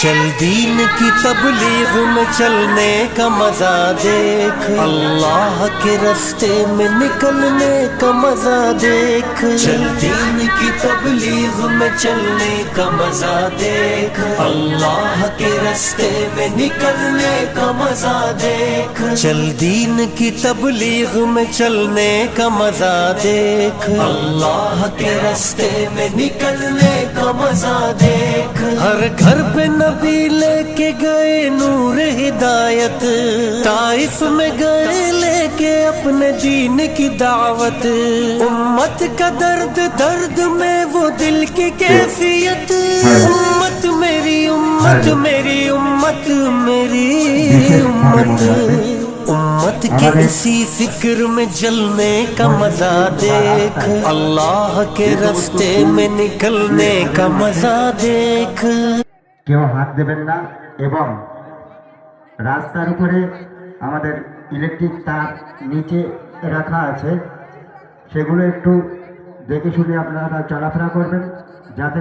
चल दीन की तबलीग में चलने का मजा देख, अल्लाह के रास्ते में निकलने का मजा देख। चल दीन की तबलीग में चलने का मजा देख, अल्लाह के रास्ते में निकलने का मजा देख। चल दीन की तबलीग में चलने का मजा देख, अल्लाह के रास्ते में निकलने का मजा देख। हर घर पे नबी लेके गए नूर हिदायत, ताइफ में गए लेके अपने दीन की दावत। उम्मत का दर्द दर्द में वो दिल की कैफियत। उम्मत मेरी उम्मत मेरी उम्मत मेरी उम्मत, उम्मत के इसी फिक्र में जलने का मजा देख, अल्लाह के रास्ते में निकलने का मजा देख। কেউ হাত দেবেন না এবং রাস্তার উপরে আমাদের ইলেকট্রিক তার নিচে রাখা আছে, সেগুলো একটু দেখে শুনে আপনারা চলাফেরা করবেন যাতে